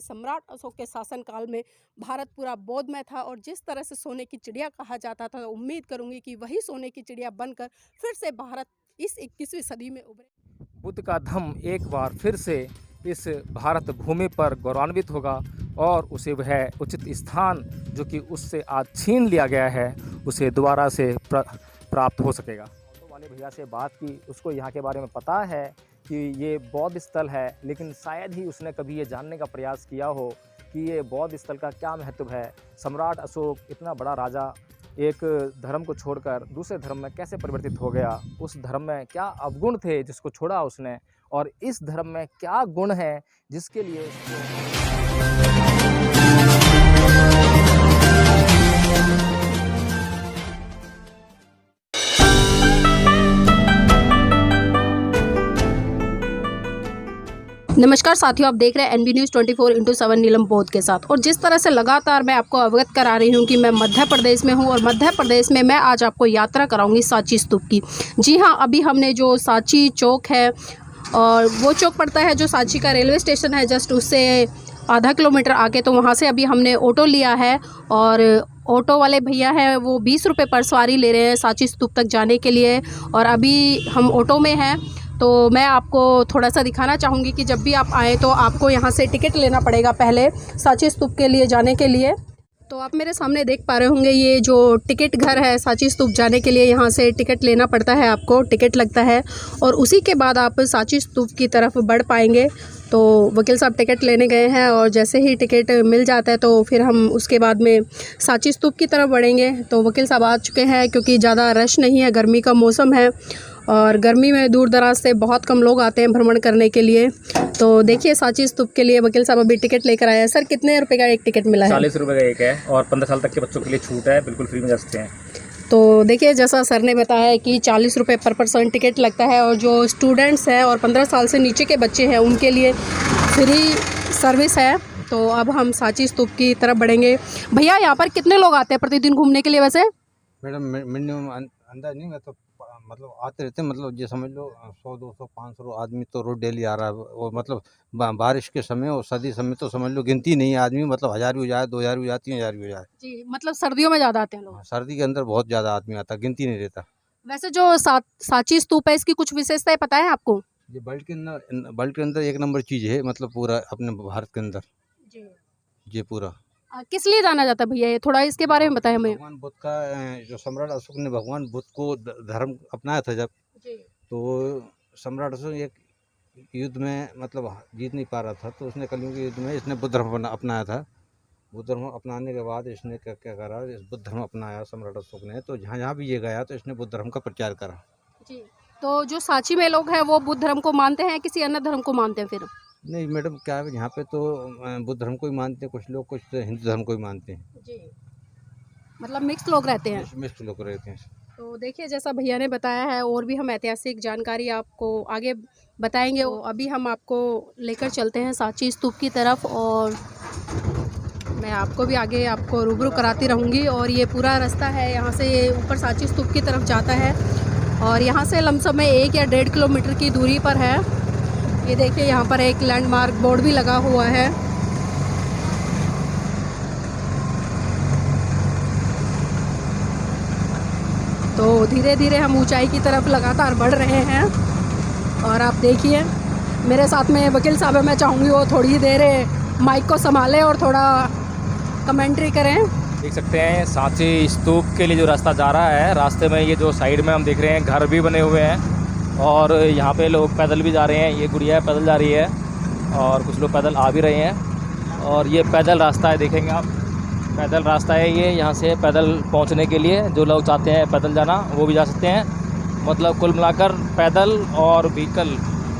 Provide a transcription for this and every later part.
सम्राट अशोक के शासनकाल में भारत पूरा बौद्धमय था और जिस तरह से सोने की चिड़िया कहा जाता था, उम्मीद करूंगी कि वही सोने की चिड़िया बनकर फिर से भारत इस 21वीं सदी में उभरे। बुद्ध का धम्म एक बार फिर से इस भारत भूमि पर गौरवान्वित होगा और उसे वह उचित स्थान जो कि उससे आज छीन लिया गया है, उसे दोबारा से प्राप्त हो सकेगा। ऑटो वाले भैया से बात की, उसको यहाँ के बारे में पता है कि ये बौद्ध स्थल है, लेकिन शायद ही उसने कभी ये जानने का प्रयास किया हो कि ये बौद्ध स्थल का क्या महत्व है। सम्राट अशोक इतना बड़ा राजा एक धर्म को छोड़कर दूसरे धर्म में कैसे परिवर्तित हो गया, उस धर्म में क्या अवगुण थे जिसको छोड़ा उसने, और इस धर्म में क्या गुण है जिसके लिए नमस्कार साथियों, आप देख रहे हैं NB न्यूज़ 24/7 नीलम बौद्ध के साथ। और जिस तरह से लगातार मैं आपको अवगत करा रही हूं कि मैं मध्य प्रदेश में हूं और मध्य प्रदेश में मैं आज आपको यात्रा कराऊंगी सांची स्तूप की। जी हां, अभी हमने जो सांची चौक है और वो चौक पड़ता है जो सांची का रेलवे स्टेशन है, जस्ट उससे आधा किलोमीटर आगे, तो वहाँ से अभी हमने ऑटो लिया है और ऑटो वाले भैया हैं वो 20 रुपये पर सवारी ले रहे हैं सांची स्तूप तक जाने के लिए। और अभी हम ऑटो में हैं तो मैं आपको थोड़ा सा दिखाना चाहूँगी कि जब भी आप आएँ तो आपको यहाँ से टिकट लेना पड़ेगा पहले सांची स्तूप के लिए जाने के लिए। तो आप मेरे सामने देख पा रहे होंगे ये जो टिकट घर है सांची स्तूप जाने के लिए, यहाँ से टिकट लेना पड़ता है, आपको टिकट लगता है और उसी के बाद आप सांची स्तूप की तरफ बढ़ पाएंगे। तो वकील साहब टिकट लेने गए हैं और जैसे ही टिकट मिल जाता है तो फिर हम उसके बाद में सांची स्तूप की तरफ बढ़ेंगे। तो वकील साहब आ चुके हैं क्योंकि ज़्यादा रश नहीं है, गर्मी का मौसम है और गर्मी में दूर दराज से बहुत कम लोग आते हैं भ्रमण करने के लिए। तो देखिए सांची स्तूप के लिए वकील साहब अभी टिकट लेकर आए हैं। सर, कितने रुपए का एक टिकट मिला है? 40 रुपये का एक है और 15 साल तक के बच्चों के लिए छूट है, बिल्कुल फ्री में जा सकते हैं। तो देखिए जैसा सर ने बताया है कि 40 रुपये पर पर्सन टिकट लगता है और जो स्टूडेंट्स हैं और 15 साल से नीचे के बच्चे हैं उनके लिए फ्री सर्विस है। तो अब हम सांची स्तूप की तरफ बढ़ेंगे। भैया, यहाँ पर कितने लोग आते हैं प्रतिदिन घूमने के लिए? वैसे मैडम मिनिमम अंदाज नहीं, मैं तो मतलब आते रहते हैं, मतलब ये समझ लो 100, 200, 500 आदमी तो रोज डेली आ रहा है। और मतलब बारिश के समय और सर्दी समय तो समझ लो गिनती नहीं है आदमी, मतलब 1000 भी हो जाए, 2000 भी हो जाए, 3000 भी हो जाए। जी, मतलब सर्दियों में ज़्यादा आते हैं लोग? सर्दी के अंदर बहुत ज़्यादा आदमी आता, गिनती नहीं रहता। वैसे जो सांची स्तूप है इसकी कुछ विशेषताएं पता है आपको? ये वर्ल्ड के अंदर एक नंबर चीज़ है, मतलब पूरा अपने भारत के अंदर जी। ये पूरा। किस लिए जाना जाता है भैया, ये थोड़ा इसके बारे में बताएं हमें। भगवान बुद्ध का जो सम्राट अशोक ने भगवान बुद्ध को धर्म अपनाया था जब, तो सम्राट अशोक एक युद्ध में मतलब जीत नहीं पा रहा था, तो उसने कलियुग के युद्ध में इसने बुद्ध धर्म अपनाया था। बुद्ध धर्म अपनाने के बाद इसने क्या करा, इस बुद्ध धर्म अपनाया सम्राट अशोक ने, तो जहाँ जहाँ भी ये गया तो इसने बुद्ध धर्म का प्रचार करा। जी। तो जो सांची में लोग हैं वो बुद्ध धर्म को मानते हैं, किसी अन्य धर्म को मानते हैं फिर? नहीं मैडम, क्या है यहाँ पे तो बुद्ध धर्म को ही मानते हैं कुछ लोग, कुछ तो हिंदू धर्म को ही मानते हैं। जी, मतलब मिक्स लोग रहते हैं। मिक्स लोग रहते हैं। तो देखिए जैसा भैया ने बताया है, और भी हम ऐतिहासिक जानकारी आपको आगे बताएंगे। तो अभी हम आपको लेकर चलते हैं सांची स्तूप की तरफ और मैं आपको भी आगे आपको रूबरू कराती रहूँगी। और ये पूरा रास्ता है यहाँ से ऊपर सांची स्तूप की तरफ जाता है और यहाँ से लमसम में 1 या 1.5 किलोमीटर की दूरी पर है। ये देखिए यहाँ पर एक लैंडमार्क बोर्ड भी लगा हुआ है। तो धीरे धीरे हम ऊंचाई की तरफ लगातार बढ़ रहे हैं और आप देखिए मेरे साथ में वकील साहब है, मैं चाहूँगी वो थोड़ी देर माइक को संभालें और थोड़ा कमेंट्री करें। देख सकते हैं सांची स्तूप के लिए जो रास्ता जा रहा है, रास्ते में ये जो साइड में हम देख रहे हैं घर भी बने हुए हैं और यहाँ पे लोग पैदल भी जा रहे हैं। ये गुड़िया पैदल जा रही है और कुछ लोग पैदल आ भी रहे हैं और ये पैदल रास्ता है, देखेंगे आप, पैदल रास्ता है ये। यहाँ से पैदल पहुँचने के लिए जो लोग चाहते हैं पैदल जाना वो भी जा सकते हैं। मतलब कुल मिलाकर पैदल और व्हीकल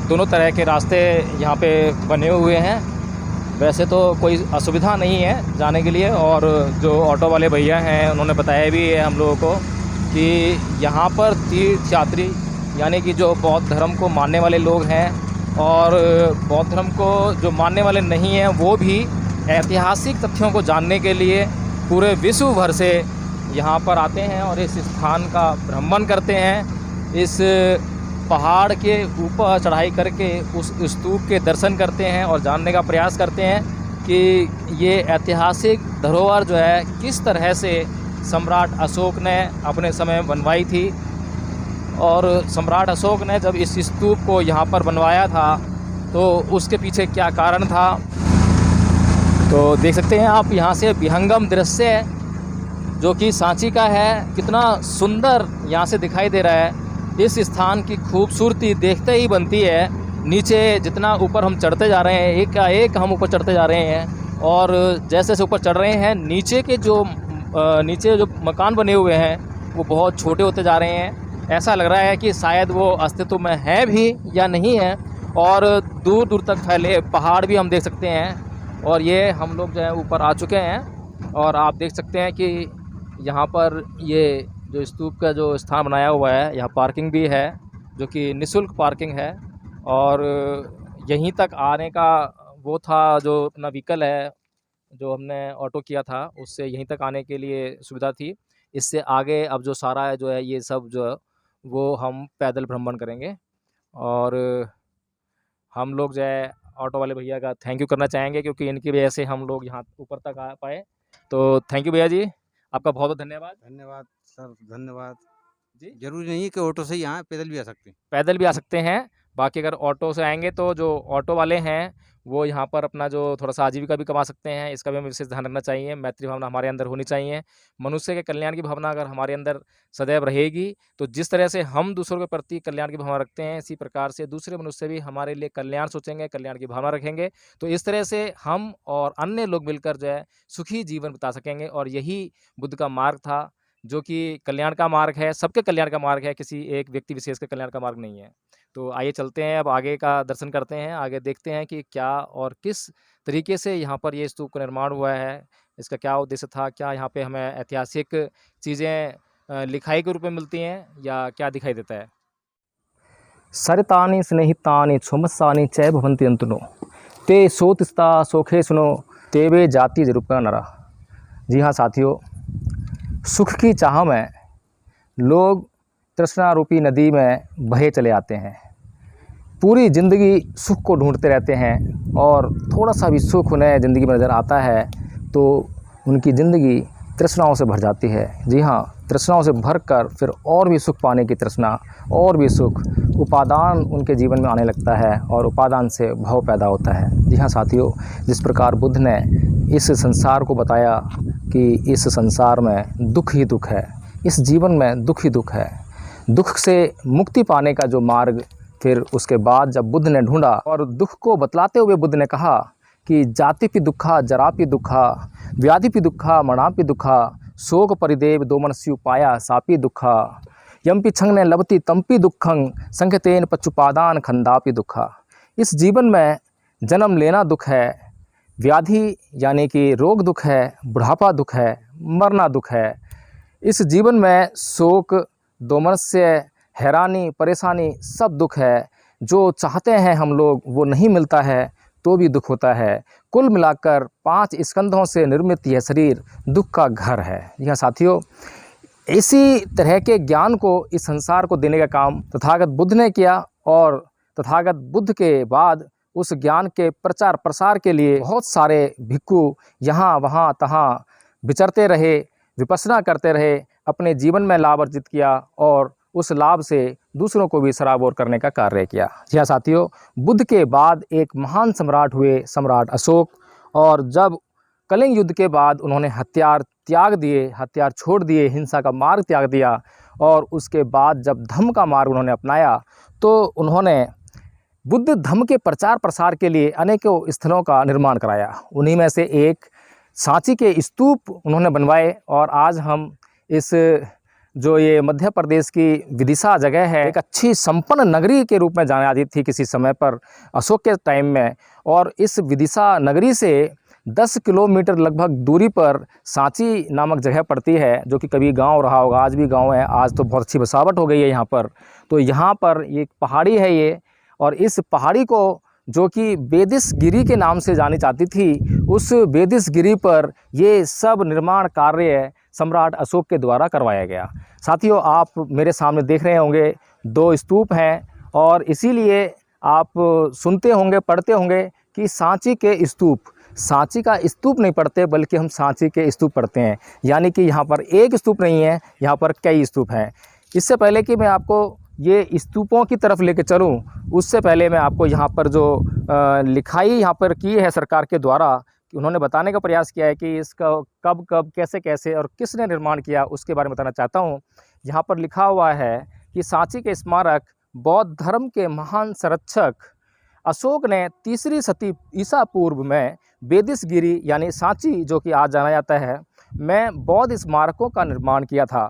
दोनों तरह के रास्ते यहाँ पे बने हुए हैं। वैसे तो कोई असुविधा नहीं है जाने के लिए। और जो ऑटो वाले भैया हैं उन्होंने बताया भी है हम लोगों को कि यहाँ पर तीर्थ यात्री यानी कि जो बौद्ध धर्म को मानने वाले लोग हैं और बौद्ध धर्म को जो मानने वाले नहीं हैं वो भी ऐतिहासिक तथ्यों को जानने के लिए पूरे विश्व भर से यहाँ पर आते हैं और इस स्थान का भ्रमण करते हैं। इस पहाड़ के ऊपर चढ़ाई करके उस स्तूप के दर्शन करते हैं और जानने का प्रयास करते हैं कि ये ऐतिहासिक धरोहर जो है किस तरह से सम्राट अशोक ने अपने समय में बनवाई थी, और सम्राट अशोक ने जब इस स्तूप को यहाँ पर बनवाया था तो उसके पीछे क्या कारण था। तो देख सकते हैं आप यहाँ से विहंगम दृश्य है जो कि सांची का है, कितना सुंदर यहाँ से दिखाई दे रहा है। इस स्थान की खूबसूरती देखते ही बनती है। नीचे जितना ऊपर हम चढ़ते जा रहे हैं, एक का एक हम ऊपर चढ़ते जा रहे हैं, और जैसे जैसे ऊपर चढ़ रहे हैं नीचे जो मकान बने हुए हैं वो बहुत छोटे होते जा रहे हैं। ऐसा लग रहा है कि शायद वो अस्तित्व में है भी या नहीं है, और दूर दूर तक फैले पहाड़ भी हम देख सकते हैं। और ये हम लोग जो है ऊपर आ चुके हैं, और आप देख सकते हैं कि यहाँ पर ये जो स्तूप का जो स्थान बनाया हुआ है, यहाँ पार्किंग भी है जो कि निःशुल्क पार्किंग है। और यहीं तक आने का वो था जो अपना व्हीकल है, जो हमने ऑटो किया था, उससे यहीं तक आने के लिए सुविधा थी। इससे आगे अब जो सारा है जो है ये सब जो है वो हम पैदल भ्रमण करेंगे। और हम लोग जो है ऑटो वाले भैया का थैंक यू करना चाहेंगे, क्योंकि इनकी वजह से हम लोग यहाँ ऊपर तक आ पाए। तो थैंक यू भैया जी, आपका बहुत बहुत धन्यवाद। धन्यवाद सर, धन्यवाद जी, जरूरी नहीं है कि ऑटो से यहाँ पैदल भी आ सकते हैं। पैदल भी आ सकते हैं। बाकी अगर ऑटो से आएंगे तो जो ऑटो वाले हैं वो यहाँ पर अपना जो थोड़ा सा आजीविका भी कमा सकते हैं, इसका भी हमें विशेष ध्यान रखना चाहिए। मैत्री भावना हमारे अंदर होनी चाहिए। मनुष्य के कल्याण की भावना अगर हमारे अंदर सदैव रहेगी तो जिस तरह से हम दूसरों के प्रति कल्याण की भावना रखते हैं, इसी प्रकार से दूसरे मनुष्य भी हमारे लिए कल्याण सोचेंगे, कल्याण की भावना रखेंगे। तो इस तरह से हम और अन्य लोग मिलकर जो है सुखी जीवन बिता सकेंगे। और यही बुद्ध का मार्ग था, जो कि कल्याण का मार्ग है, सबके कल्याण का मार्ग है, किसी एक व्यक्ति विशेष के कल्याण का मार्ग नहीं है। तो आइए चलते हैं, अब आगे का दर्शन करते हैं, आगे देखते हैं कि क्या और किस तरीके से यहाँ पर ये स्तूप का निर्माण हुआ है, इसका क्या उद्देश्य था, क्या यहाँ पे हमें ऐतिहासिक चीज़ें लिखाई के रूप में मिलती हैं या क्या दिखाई देता है। सरितानि स्नेहितानि छुमस्सानि च भवन्ति अंतुनो ते सोतिस्ता सोखे सुनो तेवे जाति जरूपा नरा। जी हाँ साथियों, सुख की चाह में लोग तृष्णा रूपी नदी में बहे चले आते हैं। पूरी ज़िंदगी सुख को ढूंढते रहते हैं, और थोड़ा सा भी सुख उन्हें ज़िंदगी में नज़र आता है तो उनकी ज़िंदगी तृष्णाओं से भर जाती है। जी हाँ, तृष्णाओं से भरकर फिर और भी सुख पाने की तृष्णा, और भी सुख, उपादान उनके जीवन में आने लगता है, और उपादान से भव पैदा होता है। जी हाँ साथियों, जिस प्रकार बुद्ध ने इस संसार को बताया कि इस संसार में दुख ही दुख है, इस जीवन में दुख ही दुख है, दुख से मुक्ति पाने का जो मार्ग फिर उसके बाद जब बुद्ध ने ढूंढा, और दुख को बतलाते हुए बुद्ध ने कहा कि जातिपि दुखा जरापि दुखा व्याधिपि दुखा मरणापि दुखा शोक परिदेव दोमनस्यु पाया सापि दुखा यम्पि छंगने लभति तम्पि दुखं संख्यतेन पच्चुपादान खंदापि दुखा। इस जीवन में जन्म लेना दुख है, व्याधि यानी कि रोग दुख है, बुढ़ापा दुख है, मरना दुख है। इस जीवन में शोक, दोमनस्य, हैरानी, परेशानी सब दुख है। जो चाहते हैं हम लोग वो नहीं मिलता है तो भी दुख होता है। कुल मिलाकर 5 स्कंधों से निर्मित यह शरीर दुख का घर है। यह साथियों, इसी तरह के ज्ञान को, इस संसार को देने का काम तथागत बुद्ध ने किया, और तथागत बुद्ध के बाद उस ज्ञान के प्रचार प्रसार के लिए बहुत सारे भिक्खु यहाँ वहाँ तहाँ विचरते रहे, विपස්සना करते रहे, अपने जीवन में लाभ अर्जित किया, और उस लाभ से दूसरों को भी सराबोर करने का कार्य किया। जी हाँ साथियों, बुद्ध के बाद एक महान सम्राट हुए, सम्राट अशोक। और जब कलिंग युद्ध के बाद उन्होंने हथियार त्याग दिए, हथियार छोड़ दिए, हिंसा का मार्ग त्याग दिया, और उसके बाद जब धम्म का मार्ग उन्होंने अपनाया तो उन्होंने बुद्ध धम्म के प्रचार प्रसार के लिए अनेकों स्थलों का निर्माण कराया। उन्हीं में से एक सांची के स्तूप उन्होंने बनवाए। और आज हम इस जो ये मध्य प्रदेश की विदिशा जगह है, एक अच्छी संपन्न नगरी के रूप में जानी जाती थी किसी समय पर अशोक के टाइम में। और इस विदिशा नगरी से 10 किलोमीटर लगभग दूरी पर सांची नामक जगह पड़ती है, जो कि कभी गांव रहा होगा, आज भी गांव है। आज तो बहुत अच्छी बसावट हो गई है यहाँ पर। तो यहाँ पर एक पहाड़ी है ये, और इस पहाड़ी को जो कि बेदिस गिरी के नाम से जानी जाती थी, उस बेदिस गिरी पर ये सब निर्माण कार्य सम्राट अशोक के द्वारा करवाया गया। साथियों, आप मेरे सामने देख रहे होंगे 2 स्तूप हैं, और इसीलिए आप सुनते होंगे, पढ़ते होंगे कि सांची के स्तूप सांची का स्तूप नहीं पढ़ते बल्कि हम सांची के स्तूप पढ़ते हैं। यानी कि यहाँ पर एक स्तूप नहीं है, यहाँ पर कई स्तूप हैं। इससे पहले कि मैं आपको ये स्तूपों की तरफ लेके चलूँ, उससे पहले मैं आपको यहाँ पर जो लिखाई यहाँ पर की है सरकार के द्वारा, कि उन्होंने बताने का प्रयास किया है कि इसका कब कब कैसे कैसे और किसने निर्माण किया, उसके बारे में बताना चाहता हूँ। यहाँ पर लिखा हुआ है कि सांची के स्मारक बौद्ध धर्म के महान संरक्षक अशोक ने 3री शती ईसा पूर्व में बेदिसगिरी यानी सांची, जो कि आज जाना जाता है, में बौद्ध स्मारकों का निर्माण किया था,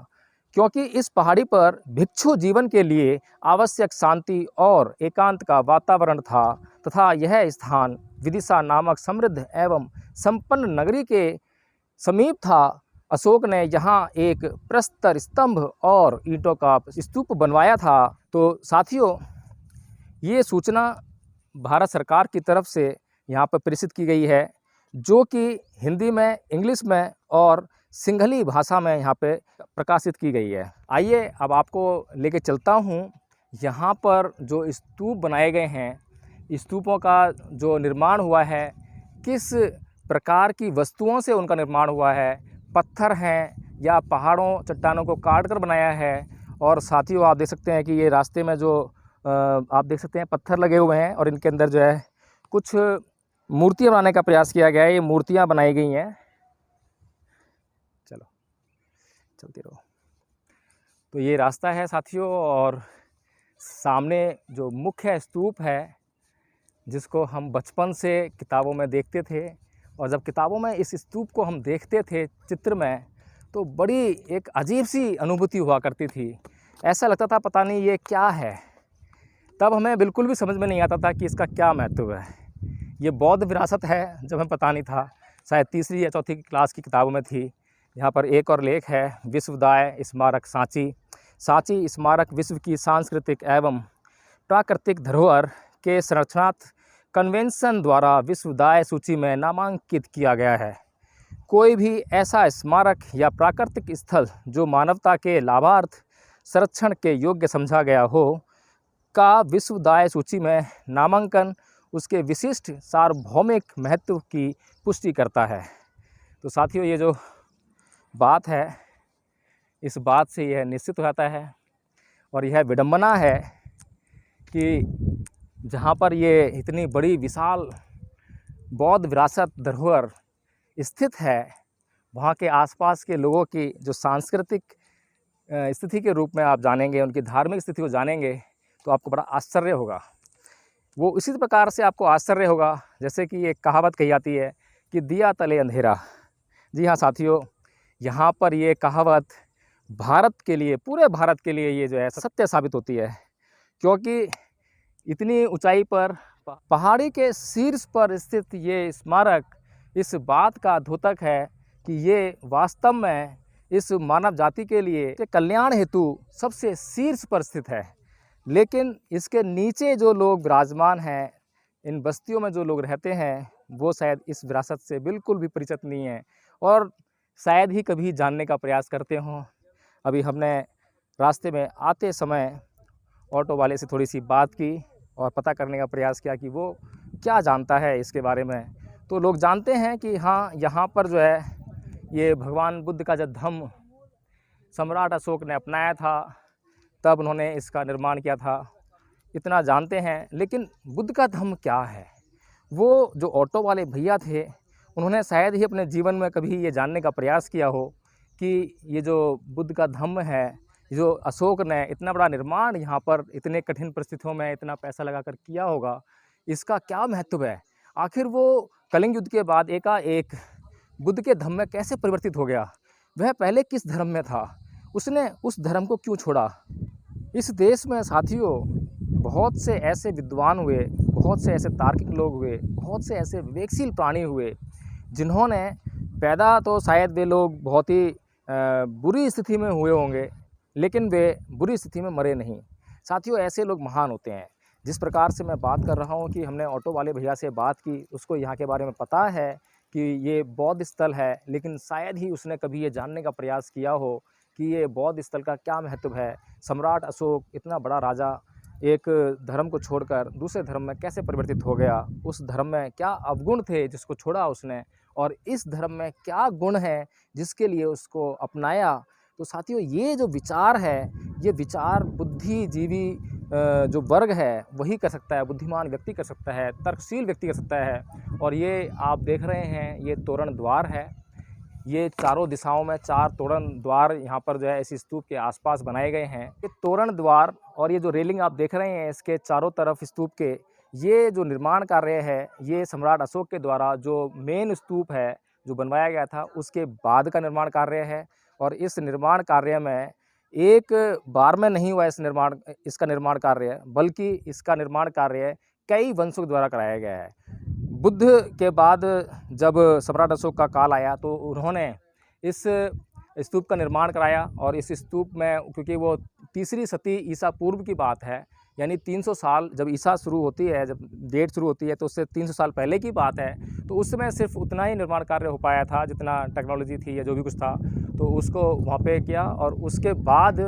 क्योंकि इस पहाड़ी पर भिक्षु जीवन के लिए आवश्यक शांति और एकांत का वातावरण था तथा यह स्थान विदिशा नामक समृद्ध एवं संपन्न नगरी के समीप था। अशोक ने यहाँ एक प्रस्तर स्तंभ और ईंटों का स्तूप बनवाया था। तो साथियों, ये सूचना भारत सरकार की तरफ से यहाँ पर प्रेषित की गई है, जो कि हिंदी में, इंग्लिश में और सिंघली भाषा में यहाँ पे प्रकाशित की गई है। आइए अब आपको लेके चलता हूँ यहाँ पर जो स्तूप बनाए गए हैं, स्तूपों का जो निर्माण हुआ है, किस प्रकार की वस्तुओं से उनका निर्माण हुआ है, पत्थर हैं या पहाड़ों चट्टानों को काट कर बनाया है। और साथियों, आप देख सकते हैं कि ये रास्ते में जो आप देख सकते हैं पत्थर लगे हुए हैं और इनके अंदर जो है कुछ मूर्तियाँ बनाने का प्रयास किया गया है। ये मूर्तियाँ बनाई गई हैं। चलो चलते रहो। तो ये रास्ता है साथियों, और सामने जो मुख्य स्तूप है, जिसको हम बचपन से किताबों में देखते थे, और जब किताबों में इस स्तूप को हम देखते थे चित्र में, तो बड़ी एक अजीब सी अनुभूति हुआ करती थी। ऐसा लगता था पता नहीं ये क्या है। तब हमें बिल्कुल भी समझ में नहीं आता था कि इसका क्या महत्व है। ये बौद्ध विरासत है, जब हमें पता नहीं था, शायद 3री या 4थी क्लास की किताबों में थी। यहाँ पर एक और लेख है, विश्वदाय स्मारक सांची। सांची स्मारक विश्व की सांस्कृतिक एवं प्राकृतिक धरोहर के संरक्षणार्थ कन्वेंशन द्वारा विश्वदाय सूची में नामांकित किया गया है। कोई भी ऐसा स्मारक या प्राकृतिक स्थल जो मानवता के लाभार्थ संरक्षण के योग्य समझा गया हो, का विश्वदाय सूची में नामांकन उसके विशिष्ट सार्वभौमिक महत्व की पुष्टि करता है। तो साथियों, ये जो बात है, इस बात से यह निश्चित हो जाता है, और यह विडंबना है कि जहाँ पर ये इतनी बड़ी विशाल बौद्ध विरासत धरोहर स्थित है, वहाँ के आसपास के लोगों की जो सांस्कृतिक स्थिति के रूप में आप जानेंगे, उनकी धार्मिक स्थिति को जानेंगे, तो आपको बड़ा आश्चर्य होगा। वो इसी प्रकार से आपको आश्चर्य होगा जैसे कि एक कहावत कही जाती है कि दिया तले अंधेरा। जी हाँ साथियों, यहाँ पर ये कहावत भारत के लिए, पूरे भारत के लिए ये जो है सत्य साबित होती है, क्योंकि इतनी ऊंचाई पर, पहाड़ी के शीर्ष पर स्थित ये स्मारक इस बात का द्योतक है कि ये वास्तव में इस मानव जाति के लिए कल्याण हेतु सबसे शीर्ष पर स्थित है। लेकिन इसके नीचे जो लोग विराजमान हैं, इन बस्तियों में जो लोग रहते हैं, वो शायद इस विरासत से बिल्कुल भी परिचित नहीं हैं और शायद ही कभी जानने का प्रयास करते हों। अभी हमने रास्ते में आते समय ऑटो वाले से थोड़ी सी बात की और पता करने का प्रयास किया कि वो क्या जानता है इसके बारे में। तो लोग जानते हैं कि हाँ, यहाँ पर जो है ये भगवान बुद्ध का जो धम्म सम्राट अशोक ने अपनाया था, तब उन्होंने इसका निर्माण किया था, इतना जानते हैं। लेकिन बुद्ध का धम्म क्या है, वो जो ऑटो वाले भैया थे, उन्होंने शायद ही अपने जीवन में कभी ये जानने का प्रयास किया हो कि ये जो बुद्ध का धम्म है, जो अशोक ने इतना बड़ा निर्माण यहाँ पर इतने कठिन परिस्थितियों में इतना पैसा लगाकर किया होगा, इसका क्या महत्व है। आखिर वो कलिंग युद्ध के बाद एकाएक बुद्ध के धम्म में कैसे परिवर्तित हो गया, वह पहले किस धर्म में था, उसने उस धर्म को क्यों छोड़ा। इस देश में साथियों बहुत से ऐसे विद्वान हुए, बहुत से ऐसे तार्किक लोग हुए, बहुत से ऐसे विवेकशील प्राणी हुए, जिन्होंने पैदा तो शायद वे लोग बहुत ही बुरी स्थिति में हुए होंगे, लेकिन वे बुरी स्थिति में मरे नहीं। साथियों, ऐसे लोग महान होते हैं। जिस प्रकार से मैं बात कर रहा हूँ कि हमने ऑटो वाले भैया से बात की, उसको यहाँ के बारे में पता है कि ये बौद्ध स्थल है, लेकिन शायद ही उसने कभी ये जानने का प्रयास किया हो कि ये बौद्ध स्थल का क्या महत्व है। सम्राट अशोक इतना बड़ा राजा, एक धर्म को छोड़कर दूसरे धर्म में कैसे परिवर्तित हो गया, उस धर्म में क्या अवगुण थे जिसको छोड़ा उसने, और इस धर्म में क्या गुण है जिसके लिए उसको अपनाया। तो साथियों, ये जो विचार है, ये विचार बुद्धिजीवी जो वर्ग है वही कर सकता है, बुद्धिमान व्यक्ति कर सकता है, तर्कशील व्यक्ति कर सकता है। और ये आप देख रहे हैं, ये तोरण द्वार है। ये चारों दिशाओं में 4 तोरण द्वार यहाँ पर जो है इस स्तूप के आसपास बनाए गए हैं। ये तोरण द्वार और ये जो रेलिंग आप देख रहे हैं इसके चारों तरफ स्तूप के, ये जो निर्माण कार्य है, ये सम्राट अशोक के द्वारा जो मेन स्तूप है जो बनवाया गया था उसके बाद का निर्माण कार्य है। और इस निर्माण कार्य में एक बार में नहीं हुआ इसका निर्माण कार्य, बल्कि इसका निर्माण कार्य कई वंशों द्वारा कराया गया है। बुद्ध के बाद जब सम्राट अशोक का काल आया तो उन्होंने इस स्तूप का निर्माण कराया। और इस स्तूप में, क्योंकि वो 3री शती ईसा पूर्व की बात है, यानी 300 साल जब ईसा शुरू होती है, जब डेट शुरू होती है तो उससे 300 साल पहले की बात है। तो उस समय सिर्फ उतना ही निर्माण कार्य हो पाया था जितना टेक्नोलॉजी थी या जो भी कुछ था, तो उसको वहाँ पे किया। और उसके बाद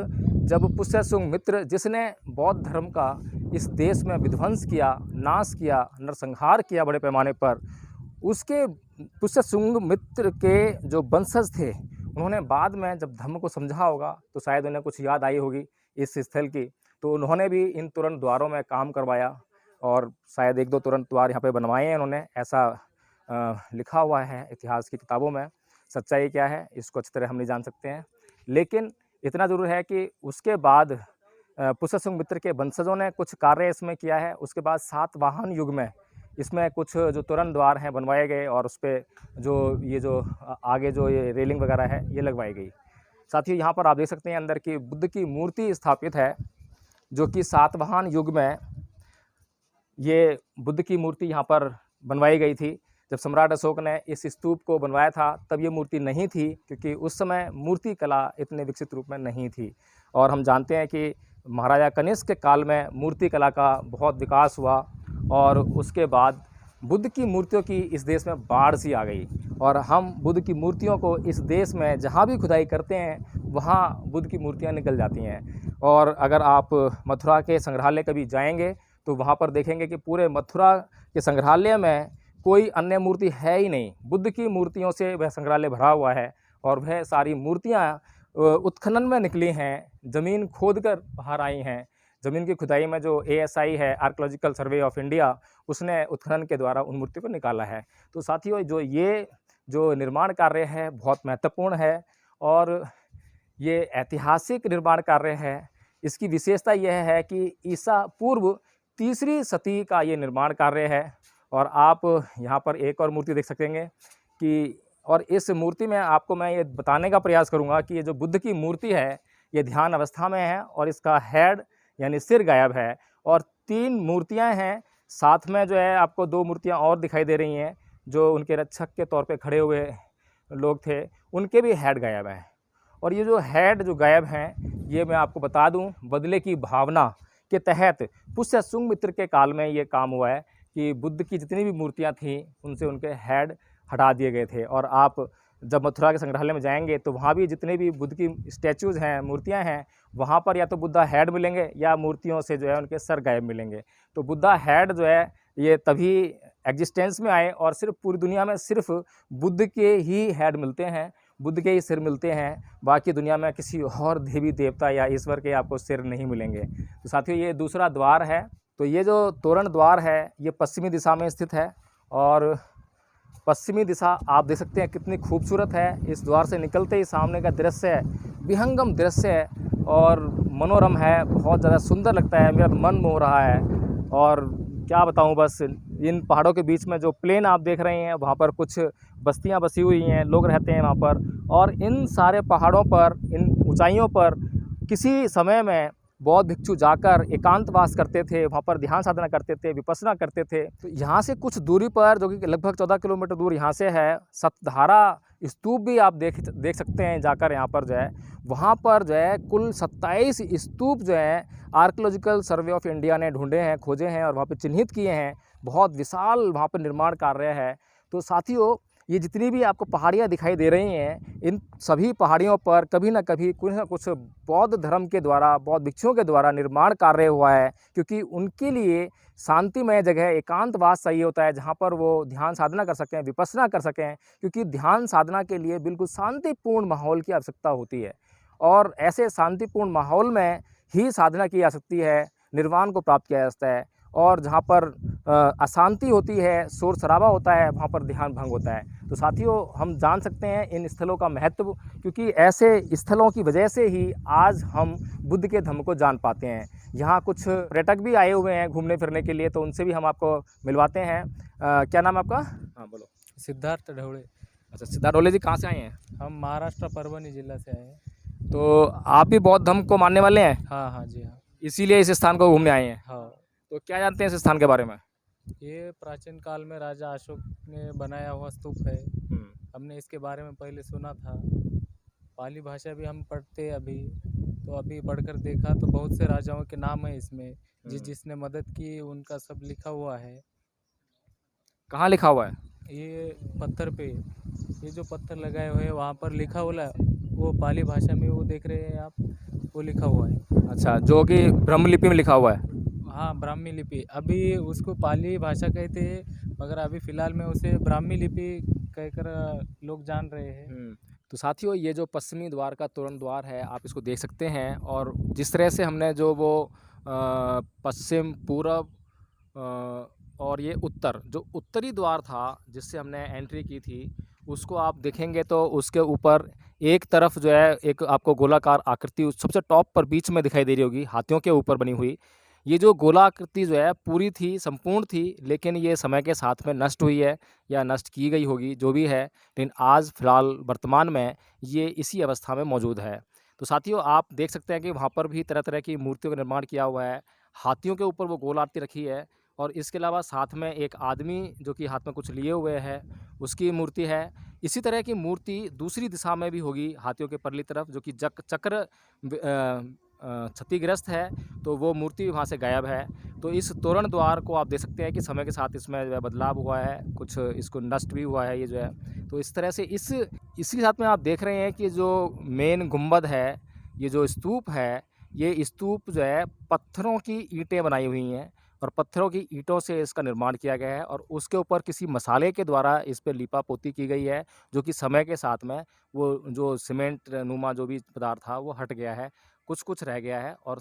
जब पुष्यशुंग मित्र, जिसने बौद्ध धर्म का इस देश में विध्वंस किया, नाश किया, नरसंहार किया बड़े पैमाने पर, उसके पुष्यशुंग मित्र के जो वंशज थे, उन्होंने बाद में जब धर्म को समझा होगा तो शायद उन्हें कुछ याद आई होगी इस स्थल की, तो उन्होंने भी इन तुरंत द्वारों में काम करवाया और शायद 1-2 तुरंत द्वार यहाँ पे बनवाए हैं उन्होंने, ऐसा लिखा हुआ है इतिहास की किताबों में। सच्चाई क्या है इसको अच्छी तरह हम नहीं जान सकते हैं, लेकिन इतना ज़रूर है कि उसके बाद पुष्यशुंग मित्र के वंशजों ने कुछ कार्य इसमें किया है। उसके बाद सातवाहन युग में इसमें कुछ जो तोरण द्वार हैं बनवाए गए और उस पर जो आगे जो ये रेलिंग वगैरह है ये लगवाई गई। साथियों, यहाँ पर आप देख सकते हैं अंदर की बुद्ध की मूर्ति स्थापित है, जो कि सातवाहन युग में ये बुद्ध की मूर्ति यहाँ पर बनवाई गई थी। जब सम्राट अशोक ने इस स्तूप को बनवाया था तब ये मूर्ति नहीं थी, क्योंकि उस समय मूर्ति कला इतने विकसित रूप में नहीं थी। और हम जानते हैं कि महाराजा कनिष्क के काल में मूर्ति कला का बहुत विकास हुआ और उसके बाद बुद्ध की मूर्तियों की इस देश में बाढ़ सी आ गई। और हम बुद्ध की मूर्तियों को इस देश में जहाँ भी खुदाई करते हैं वहाँ बुद्ध की मूर्तियाँ निकल जाती हैं। और अगर आप मथुरा के संग्रहालय कभी जाएंगे तो वहाँ पर देखेंगे कि पूरे मथुरा के संग्रहालय में कोई अन्य मूर्ति है ही नहीं, बुद्ध की मूर्तियों से वह संग्रहालय भरा हुआ है। और वह सारी मूर्तियाँ उत्खनन में निकली हैं, ज़मीन खोदकर बाहर आई हैं। ज़मीन की खुदाई में जो ASI है, आर्कियोलॉजिकल सर्वे ऑफ इंडिया, उसने उत्खनन के द्वारा उन मूर्तियों को निकाला है। तो साथियों, जो निर्माण कार्य है बहुत महत्वपूर्ण है और ये ऐतिहासिक निर्माण कार्य है। इसकी विशेषता यह है कि ईसा पूर्व 3री शती का ये निर्माण कार्य है। और आप यहाँ पर एक और मूर्ति देख सकेंगे कि, और इस मूर्ति में आपको मैं ये बताने का प्रयास करूँगा कि ये जो बुद्ध की मूर्ति है ये ध्यान अवस्था में है और इसका हेड यानी सिर गायब है। और 3 मूर्तियाँ हैं, साथ में जो है आपको 2 मूर्तियाँ और दिखाई दे रही हैं जो उनके रक्षक के तौर पे खड़े हुए लोग थे, उनके भी हेड गायब हैं। और ये जो हेड जो गायब हैं, ये मैं आपको बता दूं, बदले की भावना के तहत पुष्यशुंग मित्र के काल में ये काम हुआ है कि बुद्ध की जितनी भी मूर्तियाँ थीं उनसे उनके हेड हटा दिए गए थे। और आप जब मथुरा के संग्रहालय में जाएंगे तो वहाँ भी जितने भी बुद्ध की स्टैचूज़ हैं, मूर्तियाँ हैं, वहाँ पर या तो बुद्धा हेड मिलेंगे या मूर्तियों से जो है उनके सर गायब मिलेंगे। तो बुद्धा हेड जो है ये तभी एग्जिस्टेंस में आए और सिर्फ पूरी दुनिया में सिर्फ बुद्ध के ही हेड मिलते हैं, बुद्ध के ही सिर मिलते हैं। बाकी दुनिया में किसी और देवी देवता या ईश्वर के आपको सिर नहीं मिलेंगे। तो साथियों, ये दूसरा द्वार है। तो ये जो तोरण द्वार है ये पश्चिमी दिशा में स्थित है और पश्चिमी दिशा आप देख सकते हैं कितनी खूबसूरत है। इस द्वार से निकलते ही सामने का दृश्य है, विहंगम दृश्य है और मनोरम है, बहुत ज़्यादा सुंदर लगता है, मेरा मन मोह रहा है। और क्या बताऊं, बस इन पहाड़ों के बीच में जो प्लेन आप देख रहे हैं वहाँ पर कुछ बस्तियाँ बसी हुई हैं, लोग रहते हैं वहाँ पर। और इन सारे पहाड़ों पर, इन ऊंचाइयों पर किसी समय में बौद्ध भिक्षु जाकर एकांतवास करते थे, वहाँ पर ध्यान साधना करते थे, विपश्यना करते थे। तो यहाँ से कुछ दूरी पर, जो कि लगभग 14 किलोमीटर दूर यहाँ से है, सतधारा स्तूप भी आप देख सकते हैं जाकर। यहाँ पर जो है वहाँ पर जो है कुल 27 स्तूप जो है आर्कियोलॉजिकल सर्वे ऑफ इंडिया ने ढूंढे हैं, खोजे हैं और वहाँ पर चिन्हित किए हैं। बहुत विशाल वहाँ पर निर्माण कार्य है। तो साथियों, ये जितनी भी आपको पहाड़ियाँ दिखाई दे रही हैं, इन सभी पहाड़ियों पर कभी ना कभी कुछ ना कुछ बौद्ध धर्म के द्वारा, बौद्ध भिक्षुओं के द्वारा निर्माण कार्य हुआ है, क्योंकि उनके लिए शांतिमय जगह, एकांतवास चाहिए होता है, जहाँ पर वो ध्यान साधना कर सकें, विपश्यना कर सकें, क्योंकि ध्यान साधना के लिए बिल्कुल शांतिपूर्ण माहौल की आवश्यकता होती है और ऐसे शांतिपूर्ण माहौल में ही साधना की जा सकती है, निर्वाण को प्राप्त किया जा सकता है। और जहाँ पर अशांति होती है, शोर शराबा होता है, वहाँ पर ध्यान भंग होता है। तो साथियों, हम जान सकते हैं इन स्थलों का महत्व, क्योंकि ऐसे स्थलों की वजह से ही आज हम बुद्ध के धम्म को जान पाते हैं। यहाँ कुछ पर्यटक भी आए हुए हैं घूमने फिरने के लिए, तो उनसे भी हम आपको मिलवाते हैं। क्या नाम है आपका? हाँ बोलो। सिद्धार्थ ढवड़े। अच्छा, सिद्धार्थ ढोले जी, कहाँ से आए हैं? हम महाराष्ट्र परभनी जिला से आए हैं। तो आप भी बौद्ध धर्म को मानने वाले हैं? हाँ हाँ जी हाँ। इसीलिए इस स्थान को घूमने आए हैं। हाँ, तो क्या जानते हैं इस स्थान के बारे में? ये प्राचीन काल में राजा अशोक ने बनाया हुआ स्तूप है। हमने इसके बारे में पहले सुना था। पाली भाषा भी हम पढ़ते अभी, तो अभी पढ़कर देखा तो बहुत से राजाओं के नाम है इसमें, जिसने मदद की उनका सब लिखा हुआ है। कहाँ लिखा हुआ है? ये पत्थर पे, ये जो पत्थर लगाए हुए हैं वहाँ पर लिखा हुआ है, वो पाली भाषा में वो देख रहे हैं आप, वो लिखा हुआ है। अच्छा, जो कि ब्रह्म लिपि में लिखा हुआ है। हाँ, ब्राह्मी लिपि। अभी उसको पाली भाषा कहते हैं, मगर अभी फ़िलहाल में उसे ब्राह्मी लिपि कहकर लोग जान रहे हैं। तो साथियों, ये जो पश्चिमी द्वार का तोरण द्वार है, आप इसको देख सकते हैं। और जिस तरह से हमने जो वो पश्चिम, पूरब और ये उत्तर, जो उत्तरी द्वार था जिससे हमने एंट्री की थी, उसको आप देखेंगे तो उसके ऊपर एक तरफ जो है एक आपको गोलाकार आकृति सबसे टॉप पर बीच में दिखाई दे रही होगी, हाथियों के ऊपर बनी हुई। ये जो गोलाकृति जो है पूरी थी, संपूर्ण थी, लेकिन ये समय के साथ में नष्ट हुई है या नष्ट की गई होगी, जो भी है। लेकिन आज फ़िलहाल वर्तमान में ये इसी अवस्था में मौजूद है। तो साथियों, आप देख सकते हैं कि वहाँ पर भी तरह तरह की मूर्तियों का निर्माण किया हुआ है। हाथियों के ऊपर वो गोल आरती रखी है, और इसके अलावा साथ में एक आदमी जो कि हाथ में कुछ लिए हुए है, उसकी मूर्ति है। इसी तरह की मूर्ति दूसरी दिशा में भी होगी, हाथियों के परली तरफ, जो कि चक्र क्षतिग्रस्त है, तो वो मूर्ति वहाँ से गायब है। तो इस तोरण द्वार को आप देख सकते हैं कि समय के साथ इसमें जो है बदलाव हुआ है, कुछ इसको नष्ट भी हुआ है ये जो है। तो इस तरह से इसी साथ में आप देख रहे हैं कि जो मेन गुंबद है, ये जो स्तूप है, ये स्तूप जो है पत्थरों की ईंटें बनाई हुई हैं, और पत्थरों की ईंटों से इसका निर्माण किया गया है, और उसके ऊपर किसी मसाले के द्वारा इस पे लीपा पोती की गई है, जो कि समय के साथ में वो जो सीमेंट नुमा जो भी पदार्थ था वो हट गया है, कुछ रह गया है और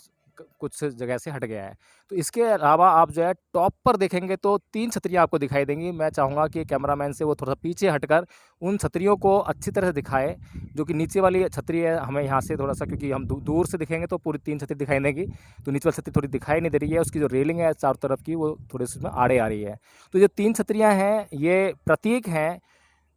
कुछ जगह से हट गया है। तो इसके अलावा आप जो है टॉप पर देखेंगे तो 3 छतरियाँ आपको दिखाई देंगी। मैं चाहूँगा कि कैमरामैन से वो थोड़ा सा पीछे हटकर उन छतरियों को अच्छी तरह से दिखाए। जो कि नीचे वाली छतरी है, हमें यहाँ से थोड़ा सा, क्योंकि हम दूर से दिखेंगे तो पूरी 3 छतरी दिखाई देंगी, तो नीचे वाली छतरी थोड़ी दिखाई नहीं दे रही है। उसकी जो रेलिंग है चारों तरफ की, वो थोड़ी सी उसमें आड़े आ रही है। तो जो 3 छतरियाँ हैं, ये प्रतीक हैं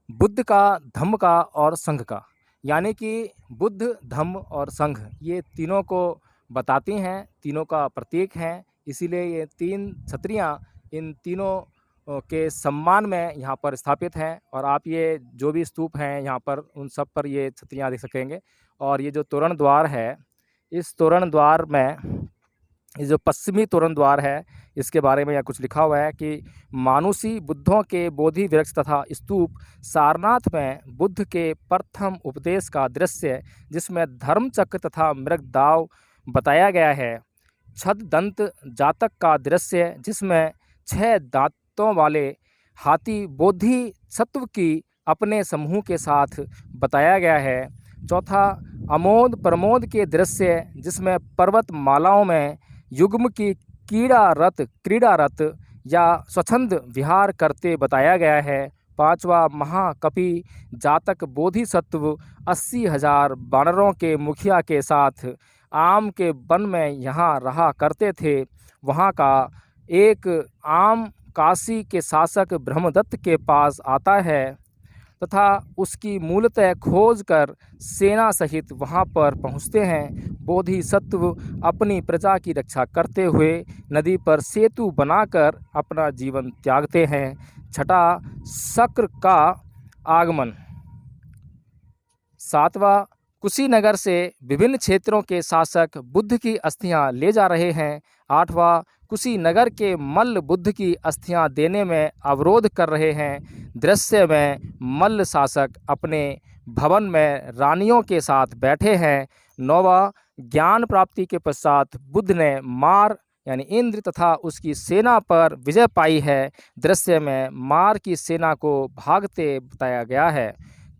बुद्ध का, धम्म का और संघ का। यानी कि बुद्ध, धम्म और संघ, ये तीनों को बताती हैं, तीनों का प्रतीक हैं। इसीलिए ये 3 छतरियाँ इन तीनों के सम्मान में यहाँ पर स्थापित हैं। और आप ये जो भी स्तूप हैं यहाँ पर, उन सब पर ये छतरियाँ देख सकेंगे। और ये जो तोरण द्वार है, इस तोरण द्वार में, ये जो पश्चिमी तोरण द्वार है, इसके बारे में यहाँ कुछ लिखा हुआ है कि मानुषी बुद्धों के बोधि वृक्ष तथा स्तूप सारनाथ में बुद्ध के प्रथम उपदेश का दृश्य, जिसमें धर्म चक्र तथा मृगदाव बताया गया है। छद दंत जातक का दृश्य, जिसमें 6 दांतों वाले हाथी बोधि सत्व की अपने समूह के साथ बताया गया है। चौथा, अमोद प्रमोद के दृश्य, जिसमें पर्वत मालाओं में युग्म की क्रीड़ारत या स्वच्छंद विहार करते बताया गया है। 5वां, महाकपि जातक बोधिसत्व 80,000 वानरों के मुखिया के साथ आम के वन में यहाँ रहा करते थे। वहाँ का एक आम काशी के शासक ब्रह्मदत्त के पास आता है तथा उसकी मूलतः खोज कर सेना सहित वहाँ पर पहुँचते हैं। बोधिसत्व अपनी प्रजा की रक्षा करते हुए नदी पर सेतु बनाकर अपना जीवन त्यागते हैं। 6वां, शक्र का आगमन। 7वां, कुशीनगर से विभिन्न क्षेत्रों के शासक बुद्ध की अस्थियां ले जा रहे हैं। 8वां, कुशीनगर के मल्ल बुद्ध की अस्थियां देने में अवरोध कर रहे हैं। दृश्य में मल्ल शासक अपने भवन में रानियों के साथ बैठे हैं। 9वां, ज्ञान प्राप्ति के पश्चात बुद्ध ने मार यानी इंद्र तथा उसकी सेना पर विजय पाई है। दृश्य में मार की सेना को भागते बताया गया है।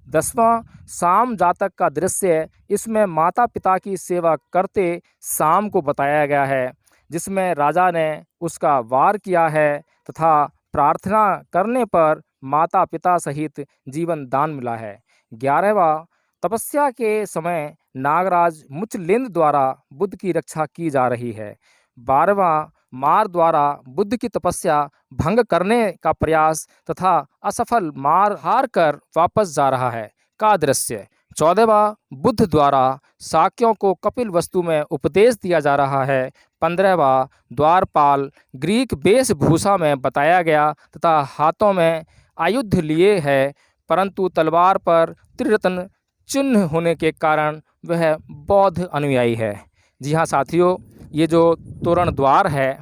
10वां, साम जातक का दृश्य, इसमें माता पिता की सेवा करते साम को बताया गया है, जिसमें राजा ने उसका वार किया है तथा प्रार्थना करने पर माता पिता सहित जीवन दान मिला है। 11वां, तपस्या के समय नागराज मुचलिंद द्वारा बुद्ध की रक्षा की जा रही है। 12वां, मार द्वारा बुद्ध की तपस्या भंग करने का प्रयास तथा असफल मार हार कर वापस जा रहा है का दृश्य। 14वां, बुद्ध द्वारा शाक्यों को कपिल वस्तु में उपदेश दिया जा रहा है। 15वां, द्वारपाल ग्रीक वेशभूषा में बताया गया तथा हाथों में आयुध लिए है, परंतु तलवार पर त्रिरत्न चिन्ह होने के कारण वह बौद्ध अनुयायी है। जी हाँ साथियों, ये जो तोरण द्वार है